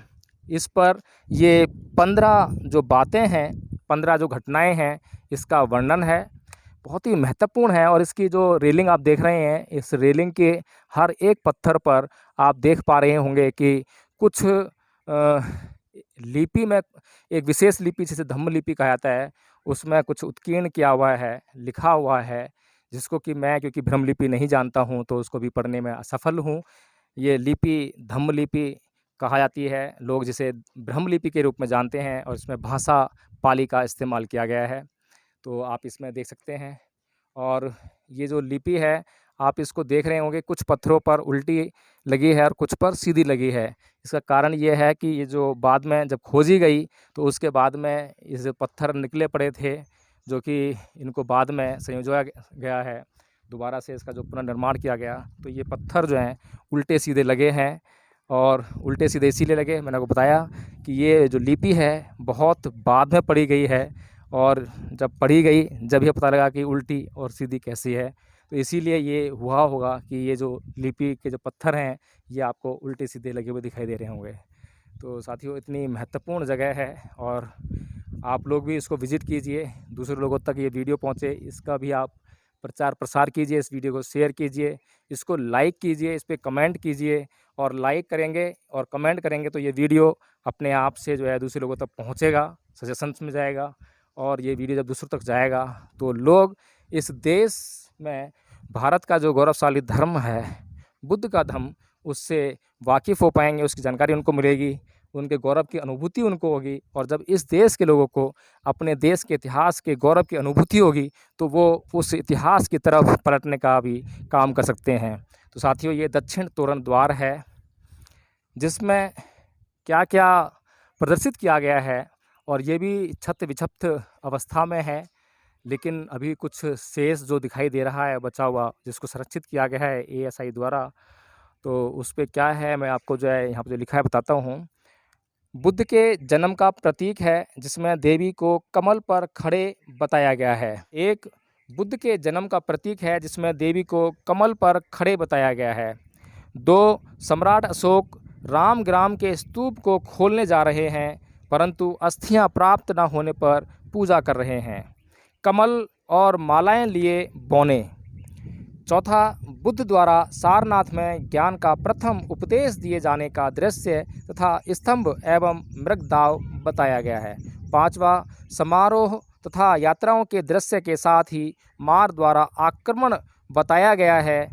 इस पर ये 15 जो बातें हैं, 15 जो घटनाएं हैं, इसका वर्णन है। बहुत ही महत्वपूर्ण है। और इसकी जो रेलिंग आप देख रहे हैं, इस रेलिंग के हर एक पत्थर पर आप देख पा रहे होंगे कि कुछ लिपि में, एक विशेष लिपि जिसे धम्म लिपि कहा जाता है, उसमें कुछ उत्कीर्ण किया हुआ है, लिखा हुआ है, जिसको कि मैं क्योंकि ब्रह्म लिपि नहीं जानता हूँ तो उसको भी पढ़ने में असफल हूँ। ये लिपि धम्म लिपि कहा जाती है, लोग जिसे ब्रह्म लिपि के रूप में जानते हैं, और इसमें भाषा पाली का इस्तेमाल किया गया है, तो आप इसमें देख सकते हैं। और ये जो लिपि है आप इसको देख रहे होंगे, कुछ पत्थरों पर उल्टी लगी है और कुछ पर सीधी लगी है। इसका कारण ये है कि ये जो बाद में जब खोजी गई तो उसके बाद में इस पत्थर निकले पड़े थे, जो कि इनको बाद में संयोजा गया है, दोबारा से इसका जो पुनर्निर्माण किया गया, तो ये पत्थर जो हैं उल्टे सीधे लगे हैं। और उल्टे सीधे इसीलिए लगे, मैंने आपको बताया कि ये जो लिपि है बहुत बाद में पढ़ी गई है, और जब पढ़ी गई जब ये पता लगा कि उल्टी और सीधी कैसी है, तो इसीलिए ये हुआ होगा कि ये जो लिपि के जो पत्थर हैं ये आपको उल्टे सीधे लगे हुए दिखाई दे रहे होंगे। तो साथियों, इतनी महत्वपूर्ण जगह है और आप लोग भी इसको विज़िट कीजिए, दूसरे लोगों तक ये वीडियो पहुँचे, इसका भी आप प्रचार प्रसार कीजिए, इस वीडियो को शेयर कीजिए, इसको लाइक कीजिए, इस पर कमेंट कीजिए। और लाइक करेंगे और कमेंट करेंगे तो ये वीडियो अपने आप से जो है दूसरे लोगों तक पहुँचेगा, सजेशंस में जाएगा, और ये वीडियो जब दूसरों तक जाएगा तो लोग इस देश में भारत का जो गौरवशाली धर्म है, बुद्ध का धर्म, उससे वाकिफ़ हो पाएंगे, उसकी जानकारी उनको मिलेगी, उनके गौरव की अनुभूति उनको होगी। और जब इस देश के लोगों को अपने देश के इतिहास के गौरव की अनुभूति होगी तो वो उस इतिहास की तरफ पलटने का भी काम कर सकते हैं। तो साथियों, ये दक्षिण तोरण द्वार है, जिसमें क्या क्या प्रदर्शित किया गया है, और ये भी छत विक्षिप्त अवस्था में है, लेकिन अभी कुछ शेष जो दिखाई दे रहा है बचा हुआ, जिसको संरक्षित किया गया है ASI द्वारा। तो उस पर क्या है मैं आपको जो है यहाँ पर जो लिखा है बताता हूँ। बुद्ध के जन्म का प्रतीक है, जिसमें देवी को कमल पर खड़े बताया गया है। एक बुद्ध के जन्म का प्रतीक है जिसमें देवी को कमल पर खड़े बताया गया है। 2, सम्राट अशोक रामग्राम के स्तूप को खोलने जा रहे हैं, परंतु अस्थियां प्राप्त न होने पर पूजा कर रहे हैं, कमल और मालाएं लिए बौने। 4, बुद्ध द्वारा सारनाथ में ज्ञान का प्रथम उपदेश दिए जाने का दृश्य तथा स्तंभ एवं मृगदाव बताया गया है। 5वां, समारोह तथा यात्राओं के दृश्य के साथ ही मार द्वारा आक्रमण बताया गया है।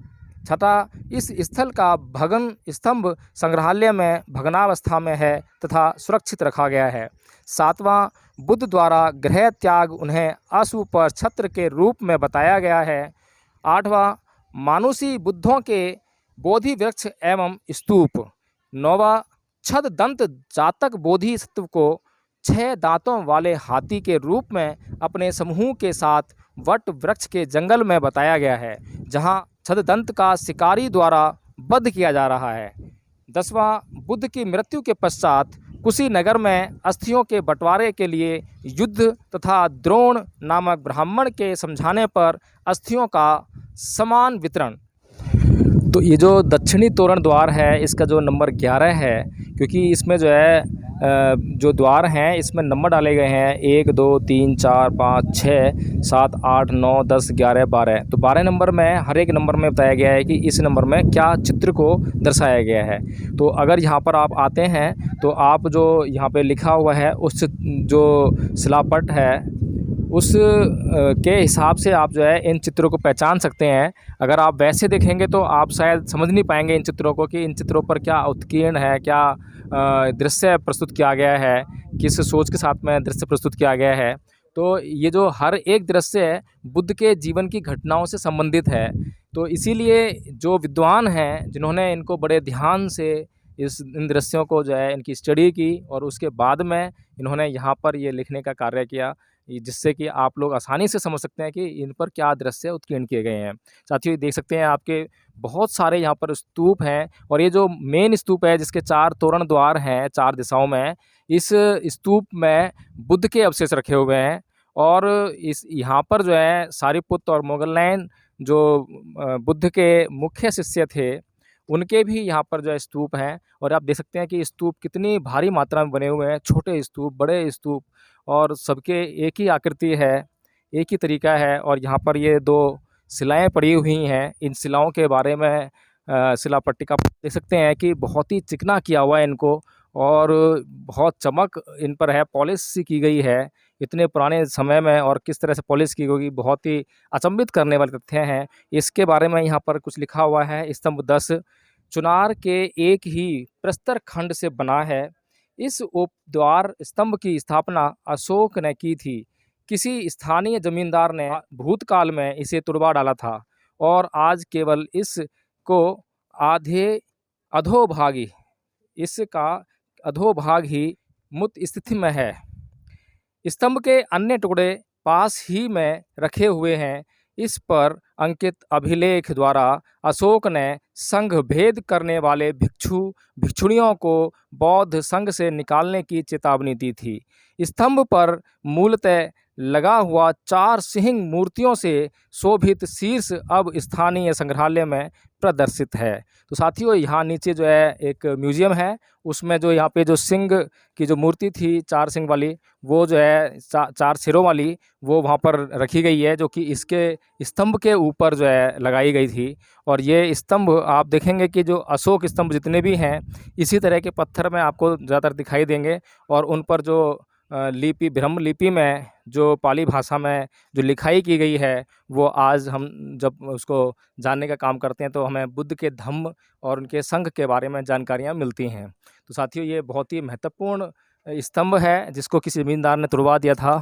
6, इस स्थल का भग्न स्तंभ संग्रहालय में भग्नावस्था में है तथा सुरक्षित रखा गया है। 7वां, बुद्ध द्वारा गृह त्याग उन्हें अश्व पर छत्र के रूप में बताया गया है। 8वां, मानुषी बुद्धों के बोधि वृक्ष एवं स्तूप। 9वां, छद दंत जातक बोधि सत्व को 6 दांतों वाले हाथी के रूप में अपने समूह के साथ वट वृक्ष के जंगल में बताया गया है, जहां छददंत का शिकारी द्वारा वध किया जा रहा है। 10वां, बुद्ध की मृत्यु के पश्चात कुशीनगर में अस्थियों के बंटवारे के लिए युद्ध तथा द्रोण नामक ब्राह्मण के समझाने पर अस्थियों का समान वितरण। तो ये जो दक्षिणी तोरण द्वार है इसका जो नंबर 11 है, क्योंकि इसमें जो है जो द्वार हैं इसमें नंबर डाले गए हैं 1 2 3 4 5 6 7 8 9 10 11 12। तो 12 नंबर में हर एक नंबर में बताया गया है कि इस नंबर में क्या चित्र को दर्शाया गया है। तो अगर यहाँ पर आप आते हैं तो आप जो यहाँ पे लिखा हुआ है उस जो शिलापट है उस के हिसाब से आप जो है इन चित्रों को पहचान सकते हैं। अगर आप वैसे देखेंगे तो आप शायद समझ नहीं पाएंगे इन चित्रों को कि इन चित्रों पर क्या उत्कीर्ण है, क्या दृश्य प्रस्तुत किया गया है, किस सोच के साथ में दृश्य प्रस्तुत किया गया है। तो ये जो हर एक दृश्य है बुद्ध के जीवन की घटनाओं से संबंधित है। तो इसीलिए जो विद्वान हैं जिन्होंने इनको बड़े ध्यान से इन दृश्यों को जो है इनकी स्टडी की और उसके बाद में इन्होंने यहाँ पर ये लिखने का कार्य किया, जिससे कि आप लोग आसानी से समझ सकते हैं कि इन पर क्या दृश्य उत्कीर्ण किए गए हैं। साथियों देख सकते हैं आपके बहुत सारे यहाँ पर स्तूप हैं और ये जो मेन स्तूप है जिसके 4 तोरण द्वार हैं 4 दिशाओं में, इस स्तूप में बुद्ध के अवशेष रखे हुए हैं। और इस यहाँ पर जो है सारिपुत्र और मोगलनयन जो बुद्ध के मुख्य शिष्य थे उनके भी यहाँ पर जो है स्तूप हैं। और आप देख सकते हैं कि स्तूप कितनी भारी मात्रा में बने हुए हैं, छोटे स्तूप, बड़े स्तूप, और सबके एक ही आकृति है, एक ही तरीका है। और यहाँ पर ये 2 शिलाएँ पड़ी हुई हैं। इन शिलाओं के बारे में शिला पट्टिका देख सकते हैं कि बहुत ही चिकना किया हुआ है इनको और बहुत चमक इन पर है, पॉलिश सी की गई है इतने पुराने समय में। और किस तरह से पॉलिश की होगी, बहुत ही अचंभित करने वाले तथ्य हैं। इसके बारे में यहाँ पर कुछ लिखा हुआ है। स्तंभ 10 चुनार के एक ही प्रस्तर खंड से बना है। इस उपद्वार स्तंभ की स्थापना अशोक ने की थी। किसी स्थानीय जमींदार ने भूतकाल में इसे तुड़वा डाला था और आज केवल इसको इसका अधोभाग ही मुक्त स्थिति में है। स्तंभ के अन्य टुकड़े पास ही में रखे हुए हैं। इस पर अंकित अभिलेख द्वारा अशोक ने संघ भेद करने वाले भिक्षुणियों को बौद्ध संघ से निकालने की चेतावनी दी थी। स्तंभ पर मूलतः लगा हुआ 4 सिंह मूर्तियों से शोभित शीर्ष अब स्थानीय संग्रहालय में प्रदर्शित है। तो साथियों यहाँ नीचे जो है एक म्यूजियम है, उसमें जो यहाँ पे जो सिंह की जो मूर्ति थी 4 सिंह वाली, वो जो है 4 सिरों वाली, वो वहाँ पर रखी गई है, जो कि इसके स्तंभ के ऊपर जो है लगाई गई थी। और ये स्तंभ आप देखेंगे कि जो अशोक स्तंभ जितने भी हैं इसी तरह के पत्थर में आपको ज़्यादातर दिखाई देंगे। और उन पर जो लिपि, ब्रह्म लिपि में जो पाली भाषा में जो लिखाई की गई है, वो आज हम जब उसको जानने का काम करते हैं तो हमें बुद्ध के धम्म और उनके संघ के बारे में जानकारियाँ मिलती हैं। तो साथियों ये बहुत ही महत्वपूर्ण स्तंभ है जिसको किसी ज़मींदार ने तुड़वा दिया था।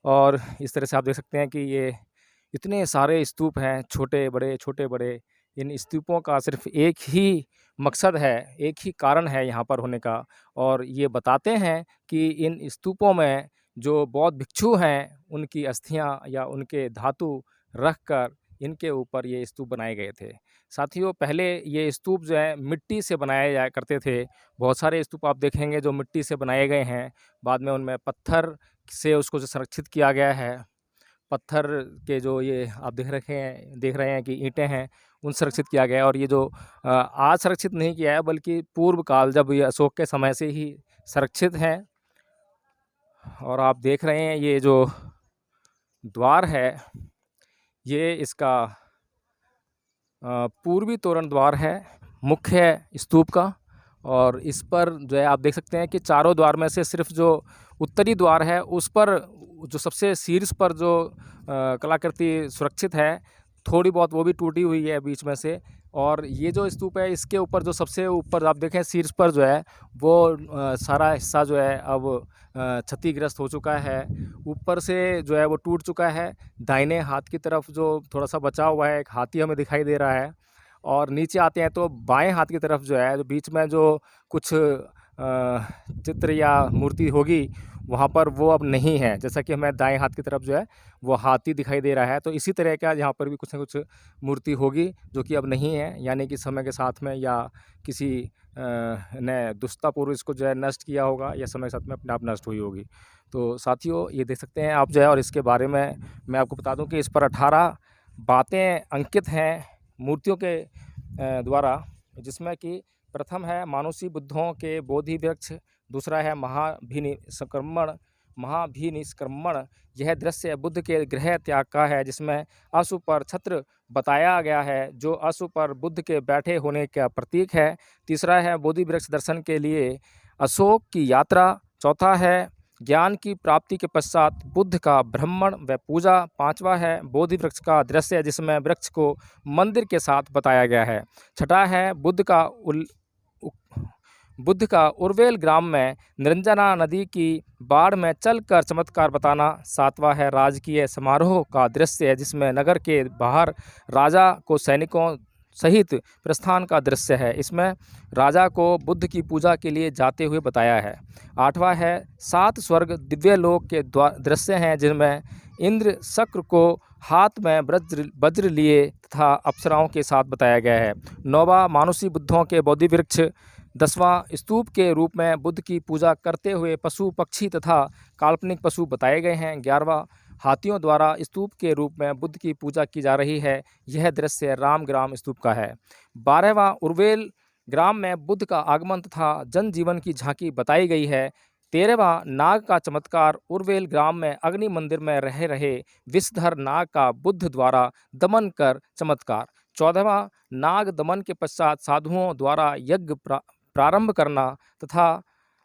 और इस तरह से आप देख सकते हैं कि ये इतने सारे स्तूप हैं, छोटे बड़े। इन स्तूपों का सिर्फ एक ही मकसद है, एक ही कारण है यहाँ पर होने का। और ये बताते हैं कि इन स्तूपों में जो बौद्ध भिक्षु हैं उनकी अस्थियाँ या उनके धातु रख कर इनके ऊपर ये स्तूप बनाए गए थे। साथियों पहले ये स्तूप जो है मिट्टी से बनाए जाया करते थे। बहुत सारे स्तूप आप देखेंगे जो मिट्टी से बनाए गए हैं, बाद में उनमें पत्थर से उसको जो संरक्षित किया गया है। पत्थर के जो ये आप देख रहे हैं कि ईंटें हैं, उन संरक्षित किया गया है। और ये जो आज संरक्षित नहीं किया है बल्कि पूर्व काल जब ये अशोक के समय से ही संरक्षित हैं। और आप देख रहे हैं ये जो द्वार है ये इसका पूर्वी तोरण द्वार है मुख्य स्तूप का। और इस पर जो है आप देख सकते हैं कि चारों द्वार में से सिर्फ जो उत्तरी द्वार है उस पर जो सबसे शीर्ष पर जो कलाकृति सुरक्षित है, थोड़ी बहुत वो भी टूटी हुई है बीच में से। और ये जो स्तूप है इसके ऊपर जो सबसे ऊपर आप देखें शीर्ष पर जो है वो सारा हिस्सा जो है अब क्षतिग्रस्त हो चुका है। ऊपर से जो है वो टूट चुका है। दाहिने हाथ की तरफ जो थोड़ा सा बचा हुआ है, एक हाथी हमें दिखाई दे रहा है। और नीचे आते हैं तो बाएं हाथ की तरफ जो है, जो बीच में जो कुछ चित्र या मूर्ति होगी वहाँ पर वो अब नहीं है, जैसा कि हमें दाएं हाथ की तरफ जो है वो हाथी दिखाई दे रहा है। तो इसी तरह का यहाँ पर भी कुछ न कुछ मूर्ति होगी जो कि अब नहीं है, यानी कि समय के साथ में या किसी ने दुष्टतापूर्व इसको जो है नष्ट किया होगा या समय के साथ में अपने आप नष्ट हुई होगी। तो साथियों ये देख सकते हैं आप जो है। और इसके बारे में मैं आपको बता दूं कि इस पर 18 बातें अंकित हैं मूर्तियों के द्वारा, जिसमें कि प्रथम है मानुषी बुद्धों के बोधि वृक्ष, दूसरा है महाभिनिष्क्रमण। यह दृश्य बुद्ध के गृह त्याग का है, जिसमें अश्व पर छत्र बताया गया है, जो अश्व पर बुद्ध के बैठे होने का प्रतीक है। तीसरा है बोधि वृक्ष दर्शन के लिए अशोक की यात्रा। चौथा है ज्ञान की प्राप्ति के पश्चात बुद्ध का भ्रमण व पूजा। पांचवा है बोधि वृक्ष का दृश्य, जिसमें वृक्ष को मंदिर के साथ बताया गया है। छठा है बुद्ध का उर्वेल ग्राम में निरंजना नदी की बाढ़ में चलकर चमत्कार बताना। सातवां है राजकीय समारोह का दृश्य, जिसमें नगर के बाहर राजा को सैनिकों सहित प्रस्थान का दृश्य है। इसमें राजा को बुद्ध की पूजा के लिए जाते हुए बताया है। आठवां है 7 स्वर्ग दिव्य लोक के दृश्य हैं, जिनमें इंद्र शक्र को हाथ में वज्र लिए तथा अप्सराओं के साथ बताया गया है। 9वां मानुषी बुद्धों के बोधि वृक्ष। 10वां स्तूप के रूप में बुद्ध की पूजा करते हुए पशु पक्षी तथा काल्पनिक पशु बताए गए हैं। 11वां हाथियों द्वारा स्तूप के रूप में बुद्ध की पूजा की जा रही है। यह दृश्य रामग्राम स्तूप का है। 12वां उर्वेल ग्राम में बुद्ध का आगमन तथा जनजीवन की झांकी बताई गई है। 13वां नाग का चमत्कार। उर्वेल ग्राम में अग्नि मंदिर में रह रहे विषधर नाग का बुद्ध द्वारा दमन कर चमत्कार। 14वां नाग दमन के पश्चात साधुओं द्वारा यज्ञ प्रारंभ करना तथा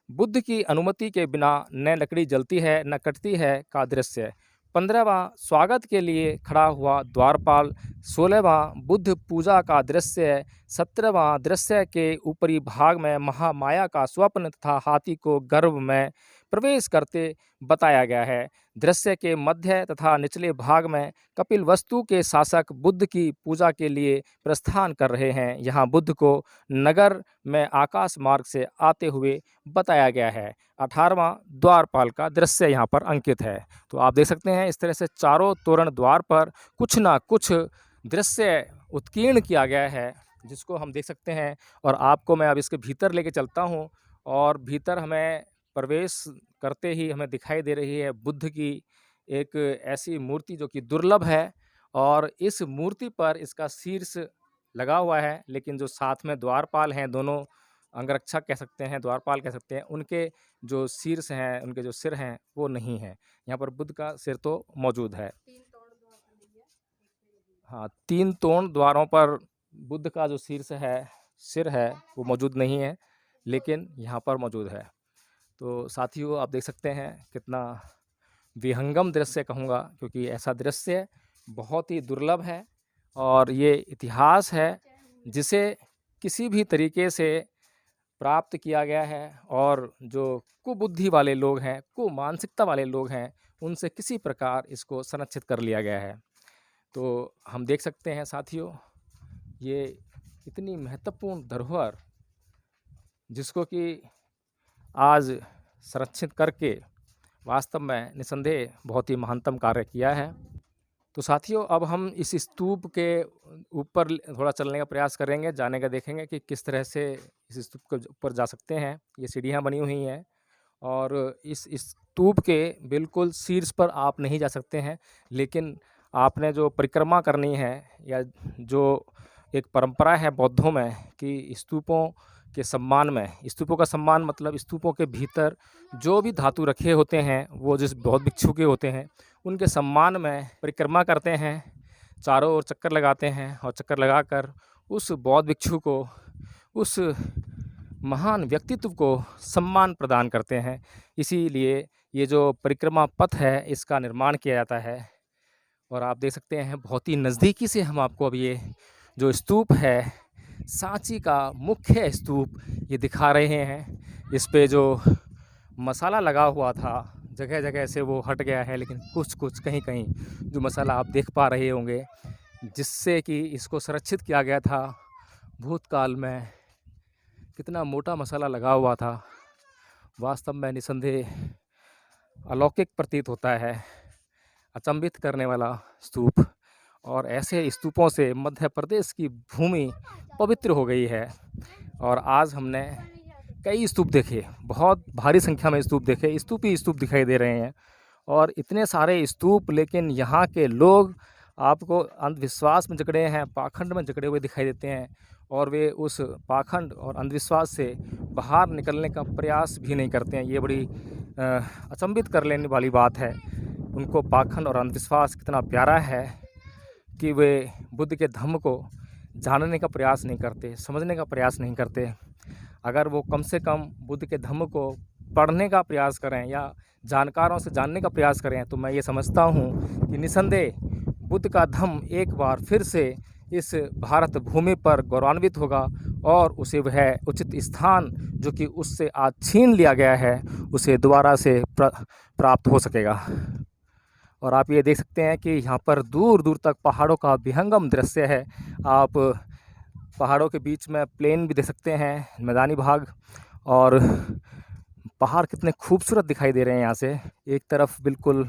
बुद्ध की अनुमति के बिना न लकड़ी जलती है न कटती है का दृश्य। 15वां स्वागत के लिए खड़ा हुआ द्वारपाल। 16वां बुद्ध पूजा का दृश्य। 17वां दृश्य के ऊपरी भाग में महामाया का स्वप्न तथा हाथी को गर्भ में प्रवेश करते बताया गया है। दृश्य के मध्य तथा निचले भाग में कपिल वस्तु के शासक बुद्ध की पूजा के लिए प्रस्थान कर रहे हैं। यहाँ बुद्ध को नगर में आकाश मार्ग से आते हुए बताया गया है। 18वां द्वारपाल का दृश्य यहाँ पर अंकित है। तो आप देख सकते हैं इस तरह से चारों तोरण द्वार पर कुछ ना कुछ दृश्य उत्कीर्ण किया गया है, जिसको हम देख सकते हैं। और आपको मैं अब इसके भीतर लेके चलता हूँ, और भीतर हमें प्रवेश करते ही हमें दिखाई दे रही है बुद्ध की एक ऐसी मूर्ति जो कि दुर्लभ है, और इस मूर्ति पर इसका शीर्ष लगा हुआ है, लेकिन जो साथ में द्वारपाल हैं, दोनों अंगरक्षक कह सकते हैं, द्वारपाल कह सकते हैं, उनके जो शीर्ष हैं, उनके जो सिर हैं वो नहीं है। यहाँ पर बुद्ध का सिर तो मौजूद है। हाँ, 3 तोरण द्वारों पर बुद्ध का जो सिर है वो मौजूद नहीं है, लेकिन यहाँ पर मौजूद है। तो साथियों आप देख सकते हैं कितना विहंगम दृश्य कहूँगा, क्योंकि ऐसा दृश्य बहुत ही दुर्लभ है, और ये इतिहास है जिसे किसी भी तरीके से प्राप्त किया गया है, और जो कुबुद्धि वाले लोग हैं, कुमानसिकता वाले लोग हैं, उनसे किसी प्रकार इसको संरक्षित कर लिया गया है। तो हम देख सकते हैं साथियों, ये इतनी महत्वपूर्ण धरोहर जिसको कि आज संरक्षित करके वास्तव में निसंदेह बहुत ही महानतम कार्य किया है। तो साथियों अब हम इस स्तूप के ऊपर थोड़ा चलने का प्रयास करेंगे, जाने का देखेंगे कि किस तरह से इस स्तूप के ऊपर जा सकते हैं। ये सीढ़ियाँ बनी हुई हैं, और इस स्तूप के बिल्कुल शीर्ष पर आप नहीं जा सकते हैं, लेकिन आपने जो परिक्रमा करनी है, या जो एक परंपरा है बौद्धों में कि स्तूपों के सम्मान में, स्तूपों का सम्मान मतलब स्तूपों के भीतर जो भी धातु रखे होते हैं वो जिस बौद्ध भिक्षु के होते हैं, उनके सम्मान में परिक्रमा करते हैं, चारों ओर चक्कर लगाते हैं, और चक्कर लगाकर उस बौद्ध भिक्षु को, उस महान व्यक्तित्व को सम्मान प्रदान करते हैं। इसीलिए ये जो परिक्रमा पथ है इसका निर्माण किया जाता है। और आप देख सकते हैं बहुत ही नज़दीकी से हम आपको अब ये जो स्तूप है, सांची का मुख्य स्तूप, ये दिखा रहे हैं। इस पे जो मसाला लगा हुआ था जगह जगह से वो हट गया है, लेकिन कुछ कुछ कहीं कहीं जो मसाला आप देख पा रहे होंगे, जिससे कि इसको संरक्षित किया गया था। भूतकाल में कितना मोटा मसाला लगा हुआ था, वास्तव में निसंदेह अलौकिक प्रतीत होता है, अचंभित करने वाला स्तूप। और ऐसे स्तूपों से मध्य प्रदेश की भूमि पवित्र हो गई है। और आज हमने कई स्तूप देखे, बहुत भारी संख्या में स्तूप देखे, स्तूप ही स्तूप दिखाई दे रहे हैं, और इतने सारे स्तूप, लेकिन यहाँ के लोग आपको अंधविश्वास में जकड़े हैं, पाखंड में जकड़े हुए दिखाई देते हैं, और वे उस पाखंड और अंधविश्वास से बाहर निकलने का प्रयास भी नहीं करते हैं। ये बड़ी अचंभित कर लेने वाली बात है। उनको पाखंड और अंधविश्वास कितना प्यारा है कि वे बुद्ध के धम्म को जानने का प्रयास नहीं करते, समझने का प्रयास नहीं करते। अगर वो कम से कम बुद्ध के धम्म को पढ़ने का प्रयास करें या जानकारों से जानने का प्रयास करें तो मैं ये समझता हूँ कि निसंदेह बुद्ध का धम्म एक बार फिर से इस भारत भूमि पर गौरवान्वित होगा और उसे वह उचित स्थान जो कि उससे आज छीन लिया गया है उसे दोबारा से प्राप्त हो सकेगा। और आप ये देख सकते हैं कि यहाँ पर दूर दूर तक पहाड़ों का विहंगम दृश्य है। आप पहाड़ों के बीच में प्लेन भी देख सकते हैं, मैदानी भाग, और पहाड़ कितने खूबसूरत दिखाई दे रहे हैं। यहाँ से एक तरफ बिल्कुल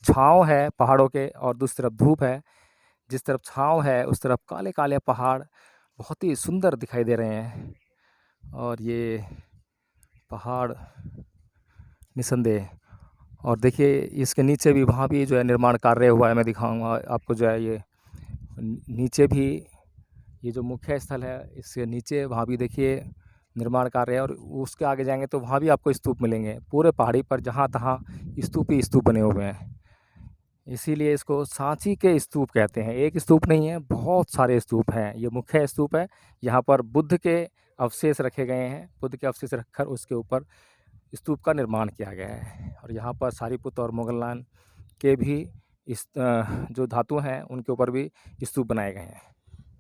छाँव है पहाड़ों के और दूसरी तरफ धूप है। जिस तरफ छाँव है उस तरफ काले काले पहाड़ बहुत ही सुंदर दिखाई दे रहे हैं। और ये पहाड़ निसंदेह, और देखिए इसके नीचे भी वहाँ भी जो है निर्माण कार्य हुआ है। मैं दिखाऊंगा आपको जो है ये नीचे भी ये जो मुख्य स्थल है इसके नीचे वहाँ भी देखिए निर्माण कार्य है। और उसके आगे जाएंगे तो वहाँ भी आपको स्तूप मिलेंगे। पूरे पहाड़ी पर जहाँ तहाँ स्तूप ही स्तूप बने हुए हैं। इसीलिए इसको सांची के स्तूप कहते हैं। एक स्तूप नहीं है, बहुत सारे स्तूप हैं। ये मुख्य स्तूप है, यहाँ पर बुद्ध के अवशेष रखे गए हैं। बुद्ध के अवशेष रखकर उसके ऊपर स्तूप का निर्माण किया गया है। और यहाँ पर सारीपुत्र और मोगललान के भी इस जो धातु हैं उनके ऊपर भी स्तूप बनाए गए हैं।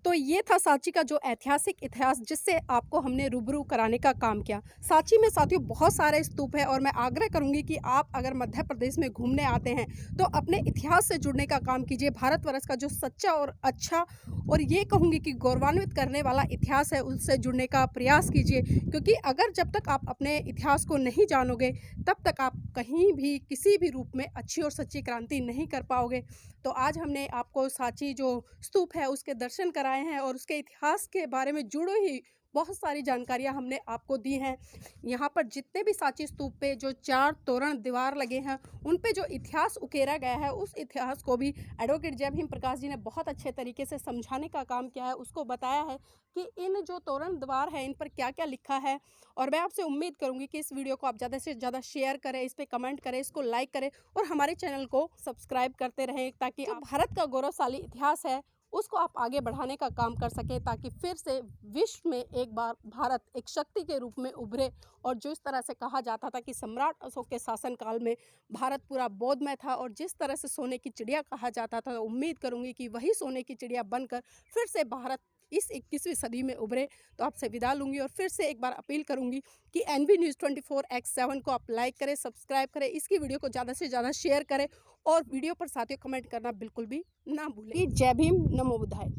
तो ये था सांची का जो ऐतिहासिक इतिहास जिससे आपको हमने रूबरू कराने का काम किया। सांची में साथियों बहुत सारे स्तूप है और मैं आग्रह करूंगी कि आप अगर मध्य प्रदेश में घूमने आते हैं तो अपने इतिहास से जुड़ने का काम कीजिए। भारतवर्ष का जो सच्चा और अच्छा और ये कहूँगी कि गौरवान्वित करने वाला इतिहास है उससे जुड़ने का प्रयास कीजिए, क्योंकि अगर जब तक आप अपने इतिहास को नहीं जानोगे तब तक आप कहीं भी किसी भी रूप में अच्छी और सच्ची क्रांति नहीं कर पाओगे। तो आज हमने आपको सांची जो स्तूप है उसके दर्शन कराए हैं और उसके इतिहास के बारे में जुड़ी हुई बहुत सारी जानकारियां हमने आपको दी हैं। यहाँ पर जितने भी सांची स्तूप पे जो 4 तोरण दीवार लगे हैं उन पे जो इतिहास उकेरा गया है उस इतिहास को भी एडवोकेट जय भीम प्रकाश जी ने बहुत अच्छे तरीके से समझाने का काम किया है। उसको बताया है कि इन जो तोरण द्वार है इन पर क्या क्या लिखा है। और मैं आपसे उम्मीद करूंगी कि इस वीडियो को आप ज़्यादा से ज़्यादा शेयर करें, इस पर कमेंट करें, इसको लाइक करें और हमारे चैनल को सब्सक्राइब करते रहें ताकि भारत का गौरवशाली इतिहास है उसको आप आगे बढ़ाने का काम कर सकें, ताकि फिर से विश्व में एक बार भारत एक शक्ति के रूप में उभरे। और जो इस तरह से कहा जाता था कि सम्राट अशोक के शासनकाल में भारत पूरा बौद्धमय था और जिस तरह से सोने की चिड़िया कहा जाता था, उम्मीद करूंगी कि वही सोने की चिड़िया बनकर फिर से भारत इस 21वीं सदी में उभरे। तो आपसे विदा लूँगी और फिर से एक बार अपील करूँगी कि NV News 24/7 को आप लाइक करें, सब्सक्राइब करें, इसकी वीडियो को ज़्यादा से ज़्यादा शेयर करें और वीडियो पर साथियों कमेंट करना बिल्कुल भी ना भूलें। जय भीम, नमो बुद्धाय।